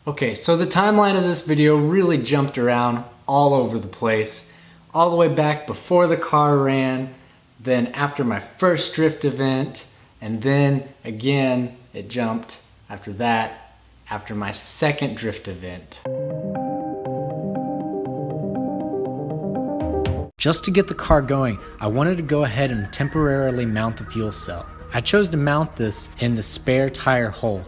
Okay, so the timeline of this video really jumped around all over the place. All the way back before the car ran, then after my first drift event, and then again it jumped after that, after my second drift event. Just to get the car going, I wanted to go ahead and temporarily mount the fuel cell. I chose to mount this in the spare tire hole.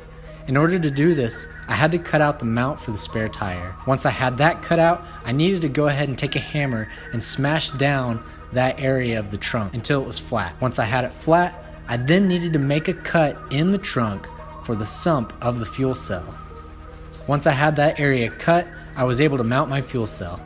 In order to do this, I had to cut out the mount for the spare tire. Once I had that cut out, I needed to go ahead and take a hammer and smash down that area of the trunk until it was flat. Once I had it flat, I then needed to make a cut in the trunk for the sump of the fuel cell. Once I had that area cut, I was able to mount my fuel cell.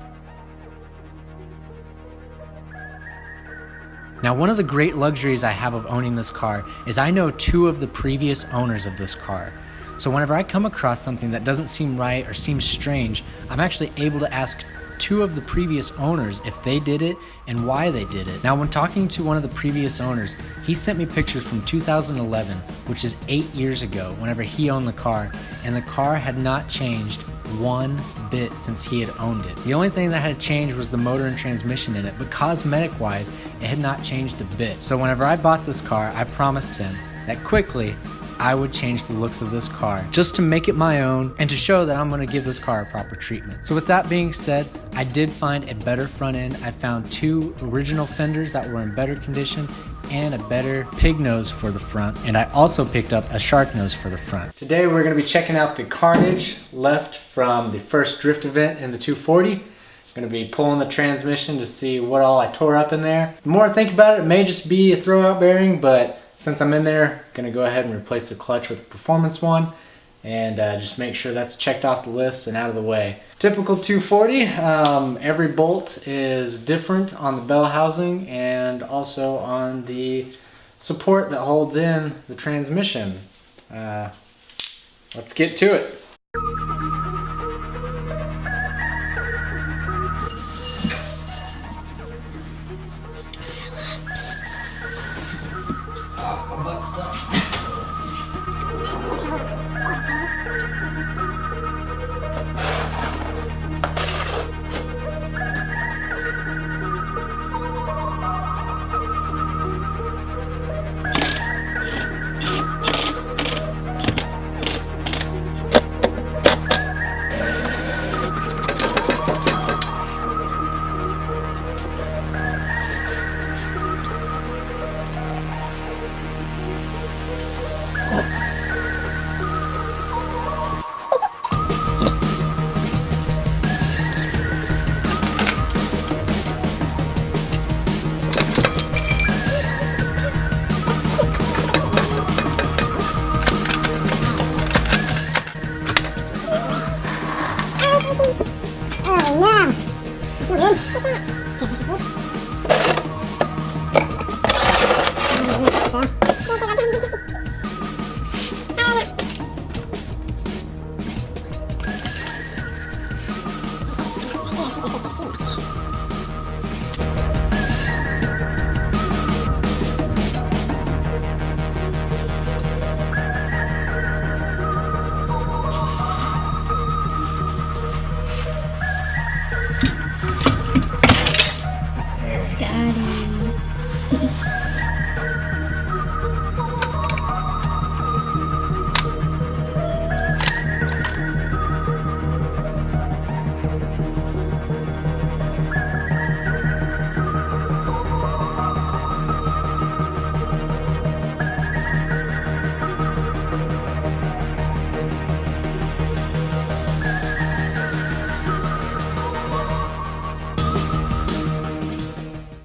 Now, one of the great luxuries I have of owning this car is I know two of the previous owners of this car. So whenever I come across something that doesn't seem right or seems strange, I'm actually able to ask two of the previous owners if they did it and why they did it. Now, when talking to one of the previous owners, he sent me pictures from 2011, which is 8 years ago, whenever he owned the car, and the car had not changed one bit since he had owned it. The only thing that had changed was the motor and transmission in it, but cosmetic wise, it had not changed a bit. So whenever I bought this car, I promised him that quickly I would change the looks of this car just to make it my own and to show that I'm going to give this car a proper treatment. So with that being said, I did find a better front end. I found two original fenders that were in better condition and a better pig nose for the front, and I also picked up a shark nose for the front. Today we're going to be checking out the carnage left from the first drift event in the 240. I'm going to be pulling the transmission to see what all I tore up in there. The more I think about it, it may just be a throwout bearing, but since I'm in there, I'm going to go ahead and replace the clutch with a performance one and just make sure that's checked off the list and out of the way. Typical 240, every bolt is different on the bell housing and also on the support that holds in the transmission. Let's get to it.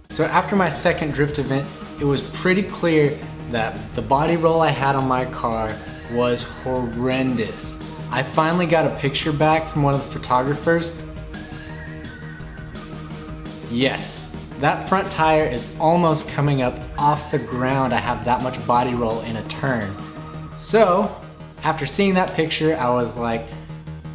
So after my second drift event, it was pretty clear that the body roll I had on my car was horrendous. I finally got a picture back from one of the photographers. Yes, that front tire is almost coming up off the ground. I have that much body roll in a turn. So after seeing that picture, I was like,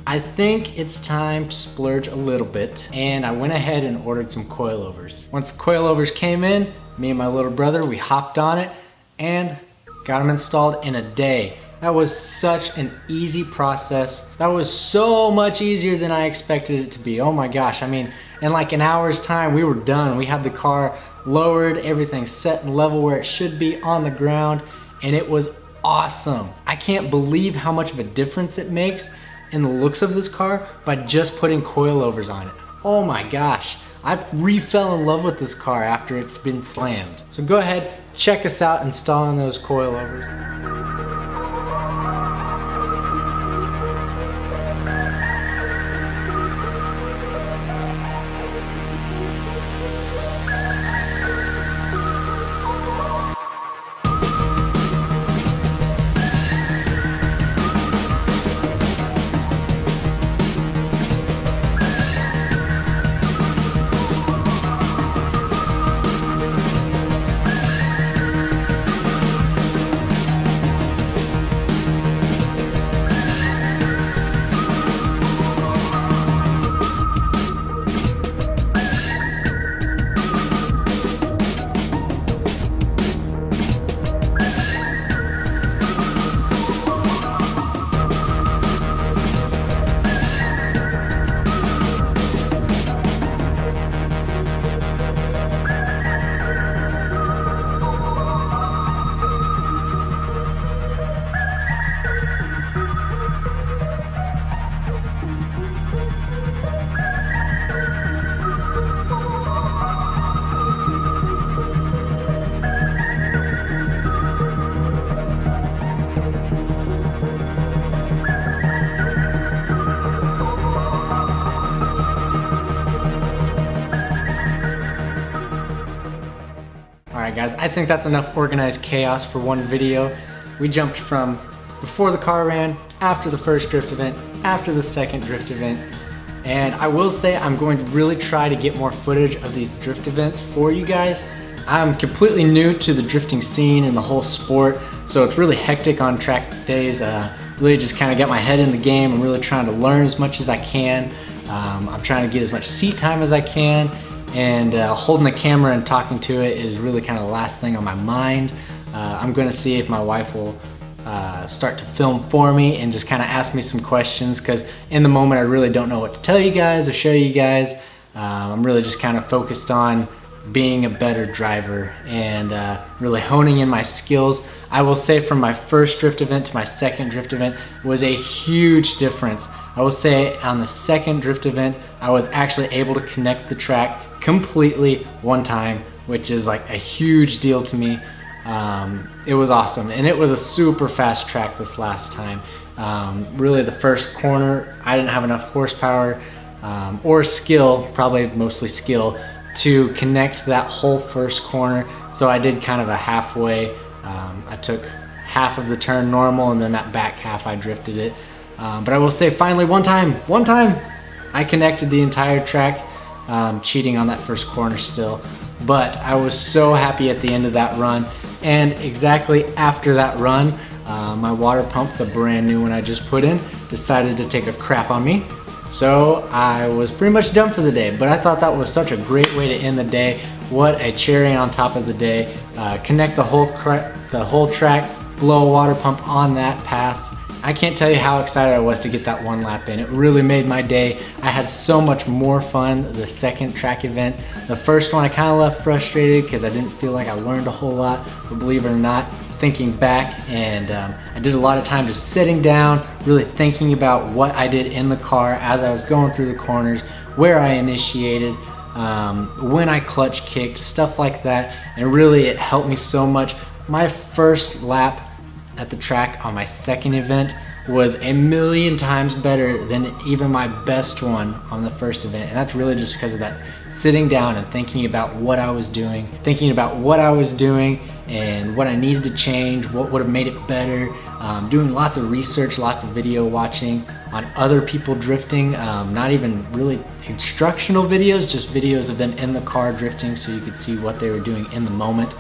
I think it's time to splurge a little bit, and I went ahead and ordered some coilovers. Once the coilovers came in, me and my little brother, we hopped on it and got them installed in a day. That was such an easy process. That was so much easier than I expected it to be. Oh my gosh, I mean, in like an hour's time, we were done. We had the car lowered, everything set and level where it should be on the ground, and it was awesome. I can't believe how much of a difference it makes in the looks of this car by just putting coilovers on it. Oh my gosh, I fell in love with this car after it's been slammed. So go ahead, check us out installing those coilovers. Alright guys, I think that's enough organized chaos for one video. We jumped from before the car ran, after the first drift event, after the second drift event, and I will say I'm going to really try to get more footage of these drift events for you guys. I'm completely new to the drifting scene and the whole sport, so it's really hectic on track days. Really just kind of get my head in the game. I'm really trying to learn as much as I can. I'm trying to get as much seat time as I can, and holding the camera and talking to it is really kind of the last thing on my mind. I'm going to see if my wife will start to film for me and just kind of ask me some questions, because in the moment I really don't know what to tell you guys or show you guys. I'm really just kind of focused on being a better driver and really honing in my skills. I will say from my first drift event to my second drift event was a huge difference. I will say on the second drift event I was actually able to connect the track completely one time, which is like a huge deal to me. It was awesome, and it was a super fast track this last time. Really the first corner I didn't have enough horsepower or skill, probably mostly skill, to connect that whole first corner, so I did kind of a halfway. I took half of the turn normal, and then that back half I drifted it. But I will say finally one time I connected the entire track, cheating on that first corner still. But I was so happy at the end of that run, and exactly after that run, my water pump, the brand new one I just put in, decided to take a crap on me. So I was pretty much done for the day, but I thought that was such a great way to end the day. What a cherry on top of the day. Connect the whole track, blow a water pump on that pass. I can't tell you how excited I was to get that one lap in. It really made my day. I had so much more fun the second track event. The first one I kind of left frustrated because I didn't feel like I learned a whole lot, but believe it or not, thinking back, and I did a lot of time just sitting down, really thinking about what I did in the car as I was going through the corners, where I initiated, when I clutch kicked, stuff like that, and really it helped me so much. My first lap at the track on my second event was a million times better than even my best one on the first event, and that's really just because of that sitting down and thinking about what I was doing, and what I needed to change, what would have made it better, doing lots of research, lots of video watching on other people drifting, not even really instructional videos, just videos of them in the car drifting so you could see what they were doing in the moment.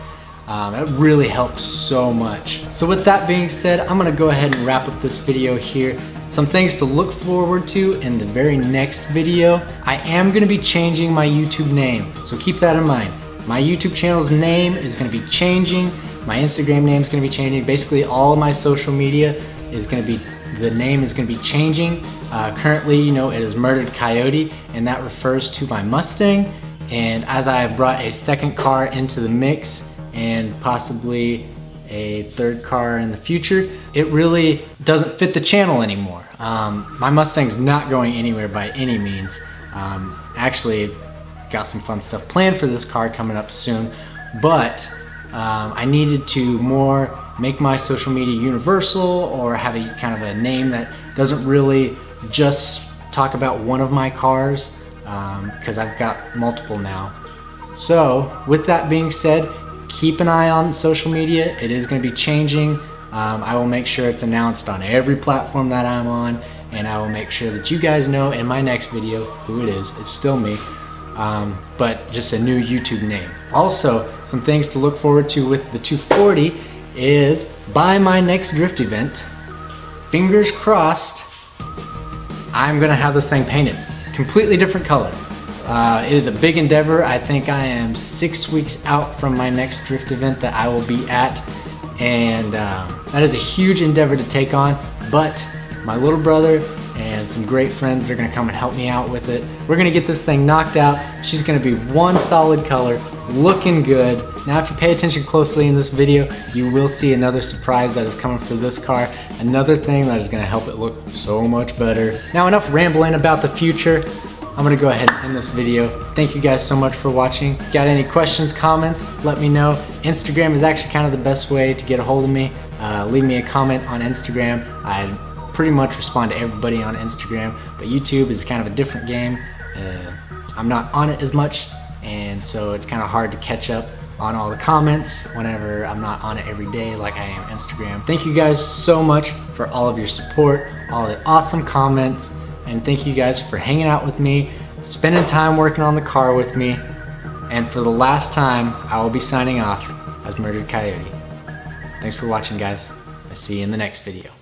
It really helped so much. So with that being said, I'm gonna go ahead and wrap up this video here. Some things to look forward to in the very next video. I am gonna be changing my YouTube name, so keep that in mind. My YouTube channel's name is gonna be changing. My Instagram name is gonna be changing. Basically all of my social media. is going to be, the name is going to be changing. Currently, you know, it is Murdered Coyote, and that refers to my Mustang. And as I have brought a second car into the mix and possibly a third car in the future, it really doesn't fit the channel anymore. My Mustang's not going anywhere by any means. Actually, got some fun stuff planned for this car coming up soon, but I needed to more make my social media universal, or have a kind of a name that doesn't really just talk about one of my cars, because I've got multiple now. So with that being said, keep an eye on social media. It is going to be changing. I will make sure it's announced on every platform that I'm on, and I will make sure that you guys know in my next video who it is. It's still me, but just a new YouTube name. Also, some things to look forward to with the 240 is by my next drift event, fingers crossed, I'm gonna have this thing painted. Completely different color. It is a big endeavor. I think I am 6 weeks out from my next drift event that I will be at, and that is a huge endeavor to take on, but my little brother and some great friends are gonna come and help me out with it. We're gonna get this thing knocked out. She's gonna be one solid color, looking good. Now if you pay attention closely in this video, you will see another surprise that is coming for this car. Another thing that is gonna help it look so much better. Now enough rambling about the future. I'm gonna go ahead and end this video. Thank you guys so much for watching. Got any questions, comments, let me know. Instagram is actually kind of the best way to get a hold of me. Leave me a comment on Instagram. I pretty much respond to everybody on Instagram, but YouTube is kind of a different game. I'm not on it as much, and so it's kind of hard to catch up on all the comments whenever I'm not on it every day like I am Instagram. Thank you guys so much for all of your support, all the awesome comments, and thank you guys for hanging out with me, spending time working on the car with me. And for the last time, I will be signing off as Murdered Coyote. Thanks for watching, guys. I'll see you in the next video.